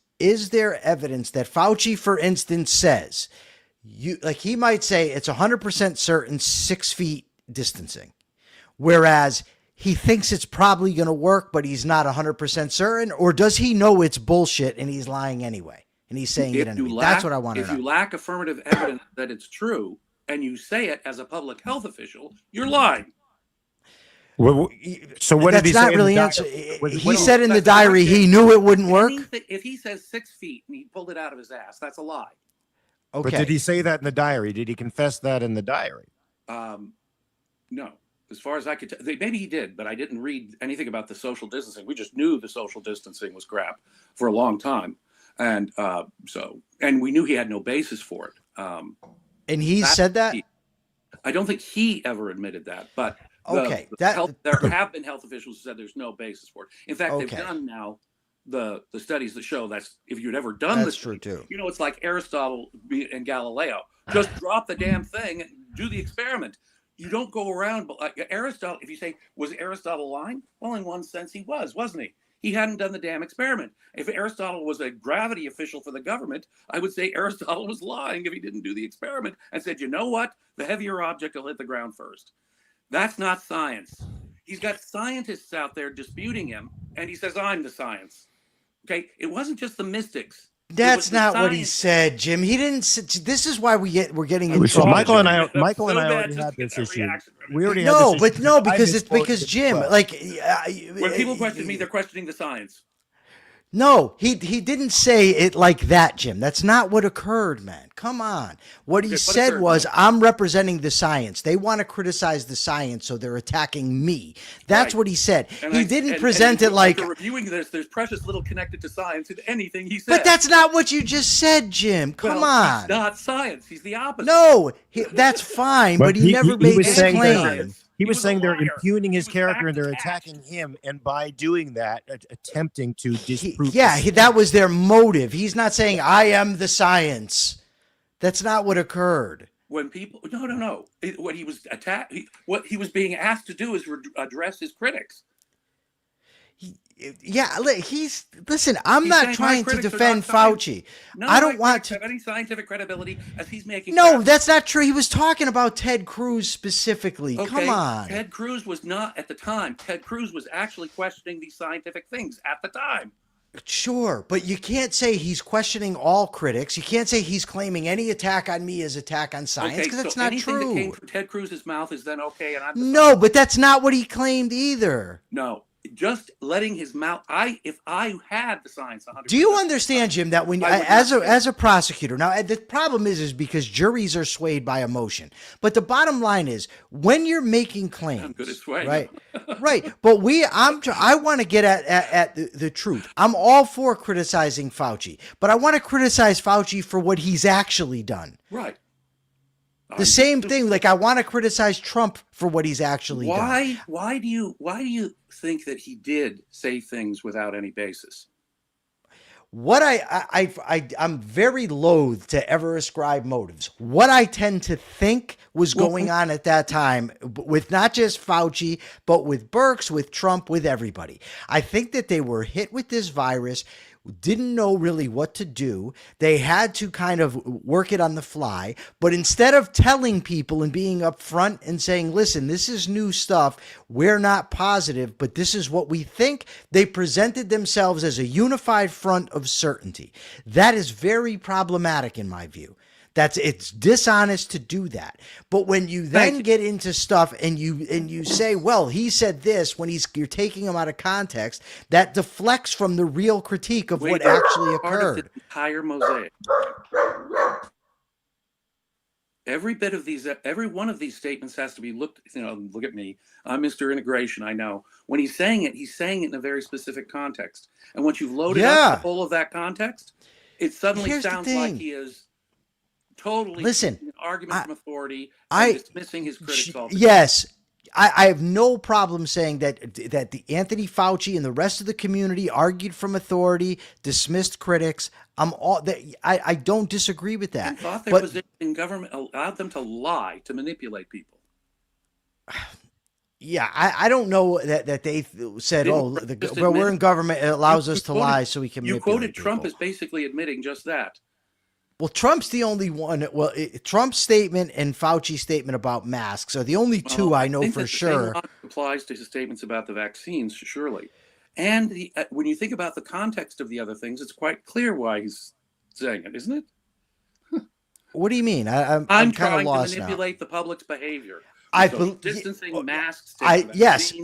there evidence that Fauci, for instance, says, he might say it's 100% certain 6 feet distancing, whereas he thinks it's probably going to work, but he's not 100% certain? Or does he know it's bullshit and he's lying anyway? And he's saying it anyway? That's what I want to know. If you lack affirmative evidence that it's true and you say it as a public health official, you're lying. Well, so what did he say? That's not really answer. He said in the diary he knew it wouldn't work. If he says 6 feet and he pulled it out of his ass, that's a lie. Okay. But did he say that in the diary? Did he confess that in the diary? No. As far as I could tell, maybe he did, but I didn't read anything about the social distancing. We just knew the social distancing was crap for a long time. And and we knew he had no basis for it. And he said that? I don't think he ever admitted that, but okay. there have been health officials who said there's no basis for it. In fact, they've done now the studies that show that's if you'd ever done this. That's true too. You know, it's like Aristotle and Galileo. Just drop the damn thing and do the experiment. You don't go around, but like Aristotle, if you say, was Aristotle lying? Well, in one sense he was, wasn't he? He hadn't done the damn experiment. If Aristotle was a gravity official for the government, I would say Aristotle was lying if he didn't do the experiment and said, you know what? The heavier object will hit the ground first. That's not science. He's got scientists out there disputing him, and he says, I'm the science. Okay? It wasn't just the mystics. That's not what he said, Jim. He didn't. This is why we're getting into trouble. Michael and I so already had this issue. We already had this issue. because Jim, like when people question me, they're questioning the science. No, he didn't say it like that, Jim. That's not what occurred, man. Come on. What he said was, I'm representing the science. They want to criticize the science, so they're attacking me. That's what he said. He didn't present it like... reviewing this, there's precious little connected to science in anything he said. But that's not what you just said, Jim. Come on. He's not science. He's the opposite. No, that's fine, but he never made this claim. He was saying they're impugning his character and they're attacking him, and by doing that, attempting to disprove. That was their motive. He's not saying I am the science. That's not what occurred. When people, no. What he was what he was being asked to do is address his critics. Listen. I'm not trying to defend Fauci. No, I don't want to have any scientific credibility as he's making. No, that's not true. He was talking about Ted Cruz specifically. Okay, come on. Ted Cruz was not at the time. Ted Cruz was actually questioning these scientific things at the time. Sure, but you can't say he's questioning all critics. You can't say he's claiming any attack on me is attack on science, because that's not true. Anything that came from Ted Cruz's mouth is then okay, and I'm no, but that's not what he claimed either. No. Just letting his mouth. If I had the science, 100%. Do you understand, Jim, that when as a prosecutor, now the problem is because juries are swayed by emotion. But the bottom line is when you're making claims, I'm good at swaying. right, right. But I want to get at the truth. I'm all for criticizing Fauci, but I want to criticize Fauci for what he's actually done. Right. The same thing, like I want to criticize Trump for what he's actually done. Why do you think that he did say things without any basis? What I'm very loath to ever ascribe motives. What I tend to think was going on at that time with not just Fauci, but with Birx, with Trump, with everybody. I think that they were hit with this virus, didn't know really what to do. They had to kind of work it on the fly. But instead of telling people and being upfront and saying, listen, this is new stuff, we're not positive, but this is what we think, they presented themselves as a unified front of certainty. That is very problematic in my view. It's dishonest to do that. But when you then get into stuff and you say, well, he said this when you're taking him out of context, that deflects from the real critique of what actually occurred. Part of the entire mosaic. Every bit of these, every one of these statements has to be looked. Look at me. I'm Mr. Integration. I know when he's saying it in a very specific context. And once you've loaded up the whole of that context, it suddenly sounds like he is totally an argument from authority and dismissing his critics altogether. Yes. I have no problem saying that the Anthony Fauci and the rest of the community argued from authority, dismissed critics. I don't disagree with that. And thought their position in government allowed them to lie, to manipulate people. Yeah, I don't know that they said, we're in government, it allows us to lie so we can manipulate people. You quoted Trump as basically admitting just that. Well, Trump's the only one. Well, Trump's statement and Fauci's statement about masks are the only two I know for sure. Same applies to his statements about the vaccines, surely. And when you think about the context of the other things, it's quite clear why he's saying it, isn't it? What do you mean? I'm kind of lost to manipulate the public's behavior. Distancing, masks. Yes.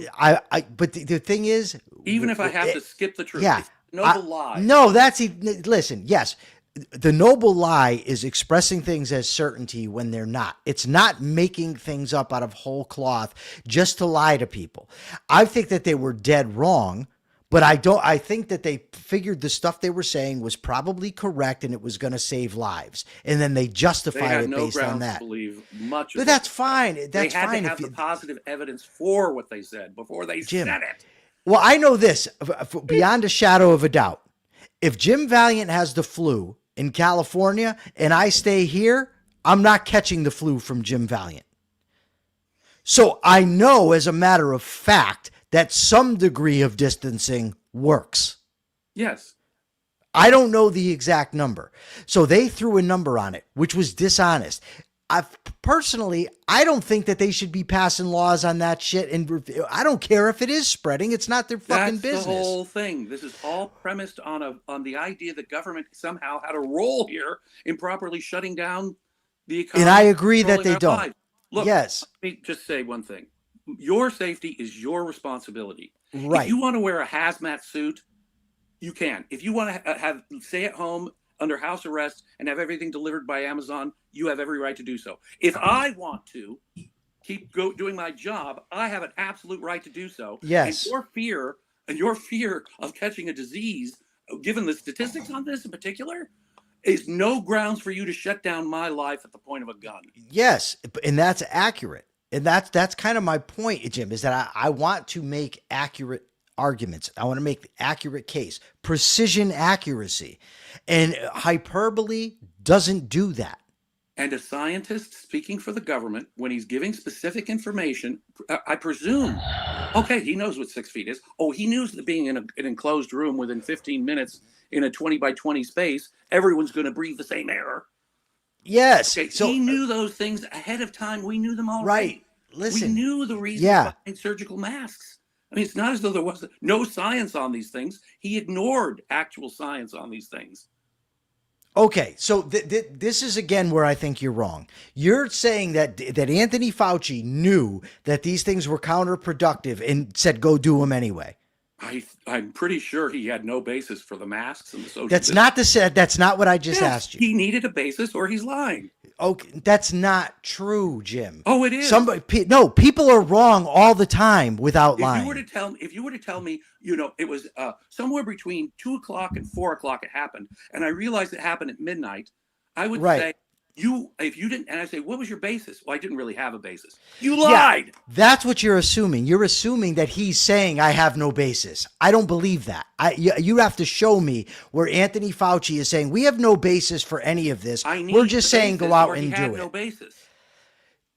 But the thing is, even if I have to skip the truth, it's a noble lie. No, listen. Yes. The noble lie is expressing things as certainty when they're not. It's not making things up out of whole cloth just to lie to people. I think that they were dead wrong, but I think that they figured the stuff they were saying was probably correct and it was going to save lives. And then they justified it based on that. To believe much of but that's fine. That's fine. They had fine to have the positive evidence for what they said before they said it. Well, I know this beyond a shadow of a doubt. If Jim Valliant has the flu in California and I stay here, I'm not catching the flu from Jim Valliant. So I know as a matter of fact that some degree of distancing works. Yes. I don't know the exact number. So they threw a number on it, which was dishonest. Personally, I don't think that they should be passing laws on that shit. And I don't care if it is spreading. It's not their fucking business. That's the whole thing. This is all premised on the idea that government somehow had a role here in properly shutting down the economy. And I agree that they don't. Lives. Look, yes. Let me just say one thing. Your safety is your responsibility. Right. If you want to wear a hazmat suit, you can. If you want to stay at home under house arrest and have everything delivered by Amazon, you have every right to do so. If I want to keep doing my job, I have an absolute right to do so. Yes. And your fear of catching a disease, given the statistics on this in particular, is no grounds for you to shut down my life at the point of a gun. Yes, and that's accurate. And that's kind of my point, Jim, is that I want to make accurate arguments. I want to make the accurate case, precision accuracy, and hyperbole doesn't do that. And a scientist speaking for the government, when he's giving specific information, I presume, okay, he knows what 6 feet is. Oh, he knows that being in an enclosed room within 15 minutes in a 20 by 20 space, everyone's going to breathe the same air. Yes. Okay, so he knew those things ahead of time. We knew them already. Right. Listen. We knew the reason behind surgical masks. I mean, it's not as though there was no science on these things. He ignored actual science on these things. Okay, so this is again where I think you're wrong. You're saying that Anthony Fauci knew that these things were counterproductive and said, go do them anyway. I'm pretty sure he had no basis for the masks and the social That's not what I just asked you. He needed a basis or he's lying. Okay, that's not true, Jim. Oh, it is. People are wrong all the time without lying. If you were to tell me, it was somewhere between 2:00 and 4:00 it happened, and I realized it happened at midnight, I would say, if you didn't, and I say, what was your basis? Well, I didn't really have a basis. You lied. Yeah, that's what you're assuming. You're assuming that he's saying I have no basis. I don't believe that. You have to show me where Anthony Fauci is saying we have no basis for any of this. We're just saying go out and do it. No basis.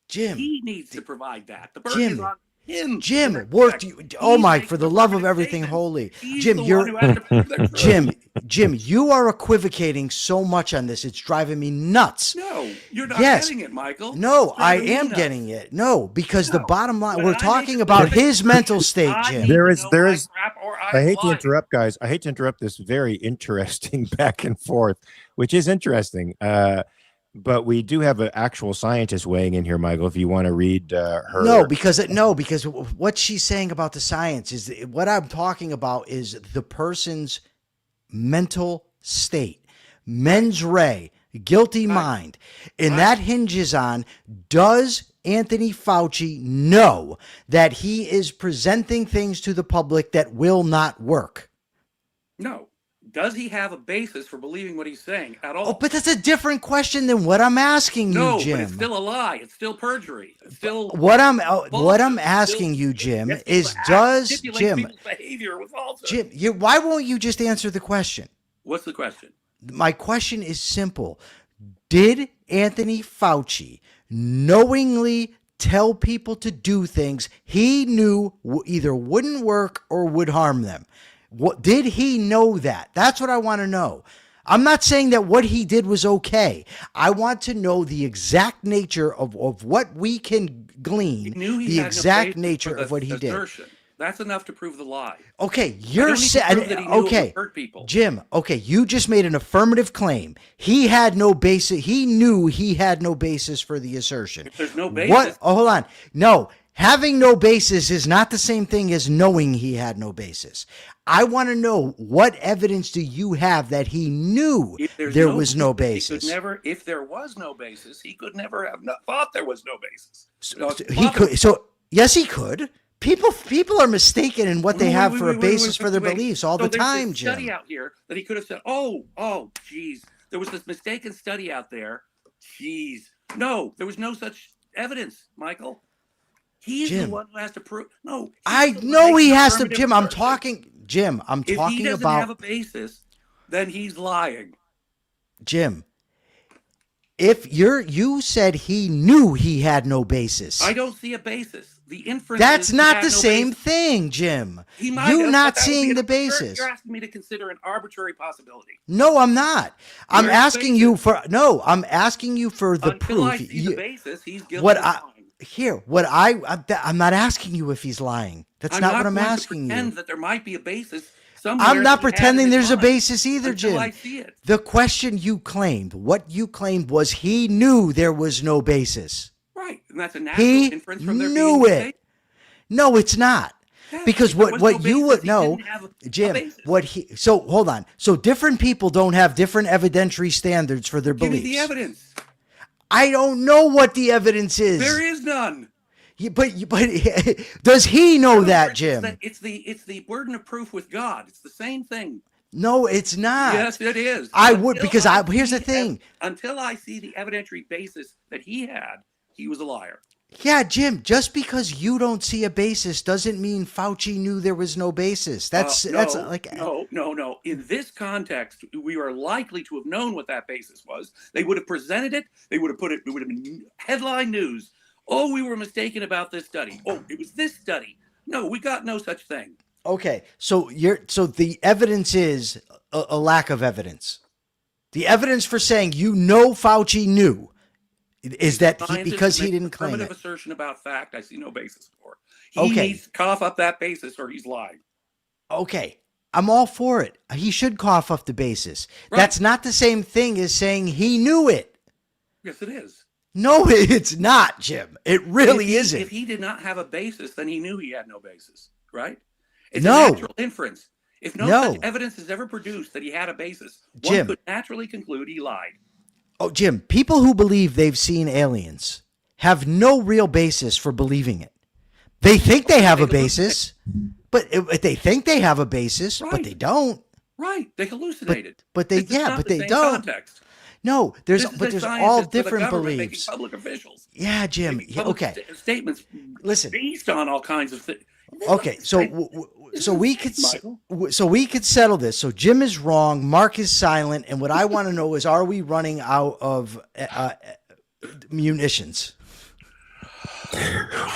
Jim, he needs to provide that. The burden is on him. Jim, for the love of everything holy. Jim, Jim, you are equivocating so much on this. It's driving me nuts. No, you're not getting it, Michael. No, I am getting it. No, because the bottom line, we're talking about his mental state, Jim. I hate to interrupt, guys. I hate to interrupt this very interesting back and forth, which is interesting. But we do have an actual scientist weighing in here, Michael, if you want to read her. No, because what she's saying about the science is what I'm talking about is the person's mental state. Mens rea, guilty mind. And that hinges on, does Anthony Fauci know that he is presenting things to the public that will not work? No. Does he have a basis for believing what he's saying at all? Oh, but that's a different question than what I'm asking you, Jim. No, but it's still a lie. It's still perjury. It's still what I'm asking you, Jim, is does Jim people's behavior with falsehood. Jim, why won't you just answer the question? What's the question? My question is simple. Did Anthony Fauci knowingly tell people to do things he knew either wouldn't work or would harm them? What did he know that? That's what I want to know. I'm not saying that what he did was okay. I want to know the exact nature of what we can glean, the exact nature of what he did. That's enough to prove the lie. Okay, you're saying, okay, Jim, okay, you just made an affirmative claim. He had no basis. He knew he had no basis for the assertion. If there's no basis. What? Oh, hold on. No, having no basis is not the same thing as knowing he had no basis. I want to know, what evidence do you have that he knew there was no basis? He could never, if there was no basis, he could never have thought there was no basis. He could. So yes, he could. People are mistaken in what they have for a basis for their beliefs all the time, Jim. There's a study out here that he could have said, oh, geez, there was this mistaken study out there. Geez, no, there was no such evidence, Michael. He's the one who has to prove. No, I know he has to. Jim, I'm talking. Jim, I'm talking about. If he doesn't have a basis, then he's lying. Jim, if you said he knew he had no basis. I don't see a basis. The inference. That's not the same thing, Jim. You're not seeing the basis. You're asking me to consider an arbitrary possibility. No, I'm not. I'm asking you for the proof. Until I see the basis, he's guilty. I'm not asking you if he's lying. That's not what I'm asking you. Pretend that there might be a basis somewhere. I'm not pretending there's a basis either, Jim. I see it. The question you claimed, what you claimed was he knew there was no basis. Right, and that's a natural inference from their being it. No, it's not. Yeah, because what you would know, Jim, so hold on. So different people don't have different evidentiary standards for their beliefs. Give me the evidence. I don't know what the evidence is. There is none. But does he know that, Jim? It's the burden of proof with God. It's the same thing. No, it's not. Yes, it is. Here's the thing. Until I see the evidentiary basis that he had, he was a liar. Yeah, Jim, just because you don't see a basis doesn't mean Fauci knew there was no basis. No. In this context, we are likely to have known what that basis was. They would have presented it. They would have put it. It would have been headline news. Oh, we were mistaken about this study. Oh, it was this study. No, we got no such thing. Okay, so the evidence is a lack of evidence. The evidence for saying Fauci knew is that because he didn't claim it. Affirmative assertion about fact, I see no basis for. He needs to cough up that basis or he's lying. Okay, I'm all for it. He should cough up the basis. Right. That's not the same thing as saying he knew it. Yes, it is. No, it's not, Jim. It really isn't. If he did not have a basis, then he knew he had no basis, right? It's a natural inference. If no such evidence is ever produced that he had a basis, one could naturally conclude he lied. Oh, Jim, people who believe they've seen aliens have no real basis for believing it. They think they have a basis, but they think they have a basis, but they don't. Right. They hallucinated. But they don't. Context. No, there's all different beliefs. Public officials. Yeah, Jim. Okay. Statements. Listen. Based on all kinds of things. Okay, so we could settle this. So Jim is wrong, Mark is silent, and what I want to know is, are we running out of munitions?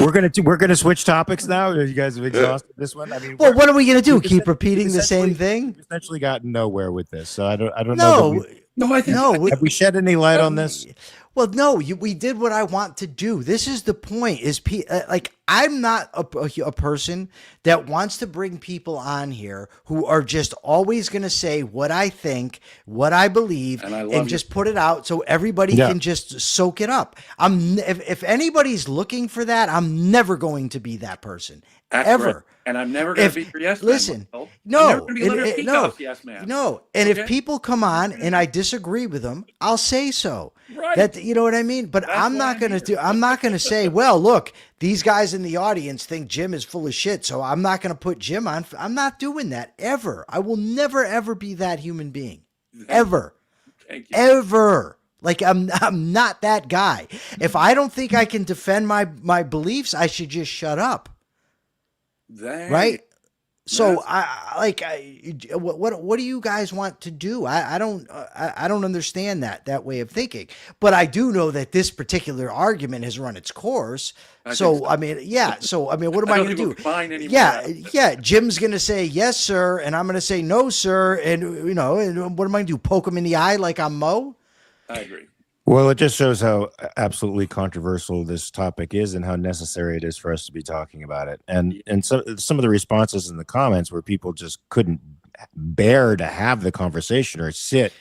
We're gonna switch topics now. You guys have exhausted this one. I mean, what are we gonna do? Keep repeating the same thing? We've essentially gotten nowhere with this. So I don't know. Have we shed any light on this? Well, no, we did what I want to do. This is the point. I'm not a person that wants to bring people on here who are just always going to say what I think, what I believe, and just put it out so everybody can just soak it up. If anybody's looking for that, I'm never going to be that person. Ever. And I'm never going to be your yes man. Listen, Michael. no, I'm never going to be Leonard Peacock's yes man. No, and Okay? if people come on and I disagree with them, I'll say so. Right. That, you know what I mean? But That's I'm why not I'm going to here. do. I'm not going to say, well, look, these guys in the audience think Jim is full of shit, so I'm not going to put Jim on. I'm not doing that ever. I will never ever be that human being, ever, Thank you. ever. Like I'm not that guy. If I don't think I can defend my beliefs, I should just shut up. Right? So what do you guys want to do? I don't understand that way of thinking. But I do know that this particular argument has run its course. So I mean, yeah. So I mean, what am I going to do? Yeah. Jim's going to say yes, sir, and I'm going to say no, sir, and and what am I going to do? Poke him in the eye like I'm Mo? I agree. Well, it just shows how absolutely controversial this topic is and how necessary it is for us to be talking about it. And some of the responses in the comments where people just couldn't bear to have the conversation or sit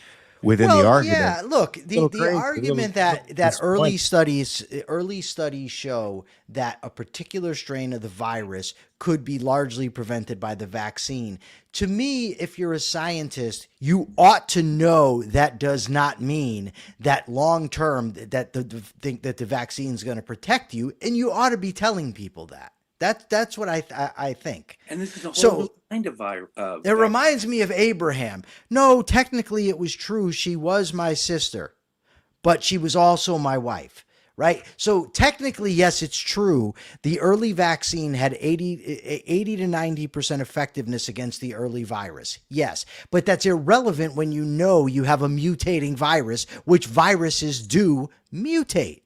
within the argument. Yeah, look, the argument that early studies show that a particular strain of the virus could be largely prevented by the vaccine. To me, if you're a scientist, you ought to know that does not mean that long term that the vaccine is going to protect you, and you ought to be telling people that. That's what I think. And this is a whole kind of virus. It reminds me of Abraham. No, technically it was true. She was my sister, but she was also my wife, right? So technically, yes, it's true. The early vaccine had 80 to 90% effectiveness against the early virus. Yes, but that's irrelevant when you know you have a mutating virus, which viruses do mutate.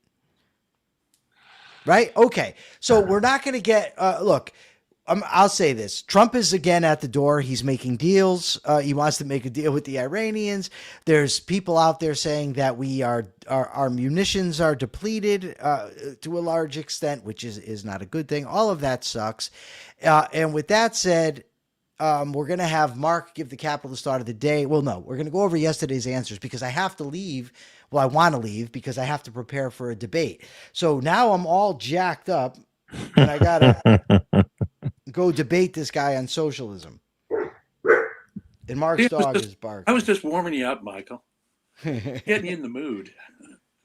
Right? Okay. So we're not going to get, look, I'll say this. Trump is again at the door. He's making deals. He wants to make a deal with the Iranians. There's people out there saying that our munitions are depleted to a large extent, which is not a good thing. All of that sucks. And with that said, we're going to have Mark give the capitalist thought of the day. Well, no, we're going to go over yesterday's answers because I have to leave. Well, I want to leave because I have to prepare for a debate. So now I'm all jacked up and I got to go debate this guy on socialism. And Mark's dog is barking. I was just warming you up, Michael. Getting you in the mood.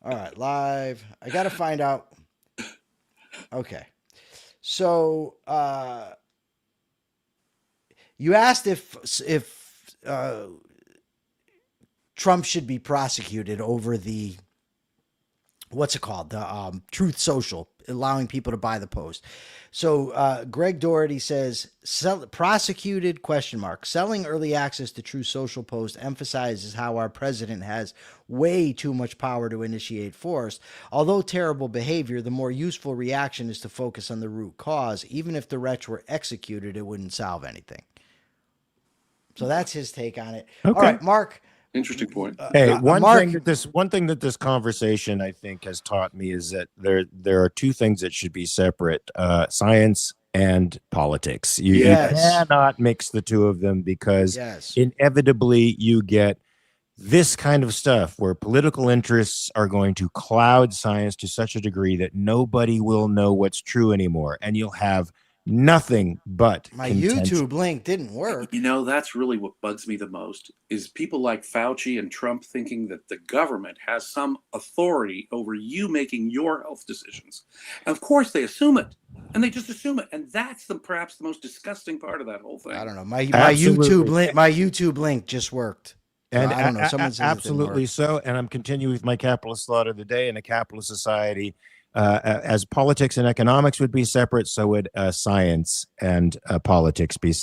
All right, live. I got to find out. Okay. So you asked if Trump should be prosecuted over the, what's it called? The Truth Social, allowing people to buy the Post. So Greg Doherty says, prosecuted ? Selling early access to Truth Social Post emphasizes how our president has way too much power to initiate force. Although terrible behavior, the more useful reaction is to focus on the root cause. Even if the wretch were executed, it wouldn't solve anything. So that's his take on it. Okay. All right, Mark. Interesting point. Hey, one thing that this conversation I think has taught me is that there are two things that should be separate: science and politics. You cannot mix the two of them because inevitably you get this kind of stuff where political interests are going to cloud science to such a degree that nobody will know what's true anymore, and you'll have nothing but my contention. YouTube link didn't work. You know, that's really what bugs me the most is people like Fauci and Trump thinking that the government has some authority over you making your health decisions. And of course they assume it, and they just assume it. And that's perhaps the most disgusting part of that whole thing. I don't know. My YouTube link just worked. And I don't know. Someone says absolutely so. And I'm continuing with my capitalist thought of the day. In a capitalist society, as politics and economics would be separate, so would science and politics be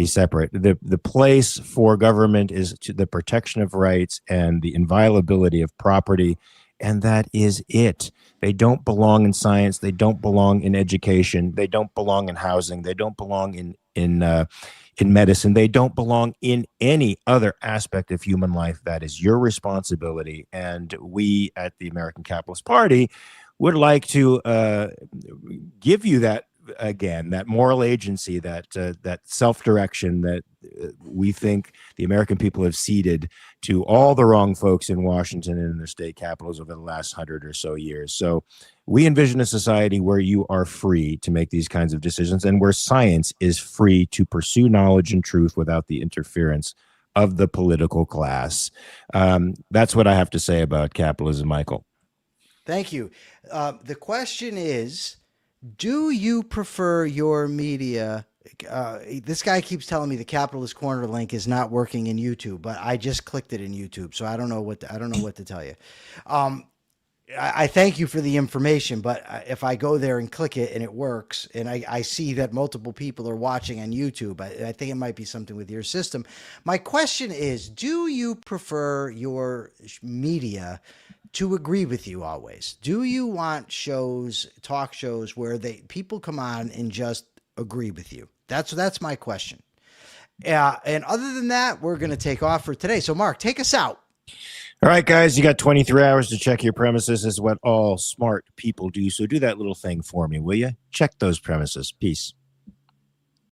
separate. The place for government is to the protection of rights and the inviolability of property, and that is it. They don't belong in science. They don't belong in education. They don't belong in housing. They don't belong in medicine. They don't belong in any other aspect of human life. That is your responsibility. And we at the American Capitalist Party would like to give you that again, that moral agency, that self-direction that we think the American people have ceded to all the wrong folks in Washington and in their state capitals over the last 100 or so years. So we envision a society where you are free to make these kinds of decisions and where science is free to pursue knowledge and truth without the interference of the political class. That's what I have to say about capitalism, Michael. Thank you. The question is, do you prefer your media? This guy keeps telling me the Capitalist Corner link is not working in YouTube, but I just clicked it in YouTube, so I don't know what to tell you. I thank you for the information, but if I go there and click it and it works, and I see that multiple people are watching on YouTube, I think it might be something with your system. My question is, do you prefer your media to agree with you always? Do you want talk shows where people come on and just agree with you? That's my question. And other than that, we're going to take off for today. So Mark, take us out. All right, guys, you got 23 hours to check your premises. This is what all smart people do. So do that little thing for me, will you? Check those premises. Peace.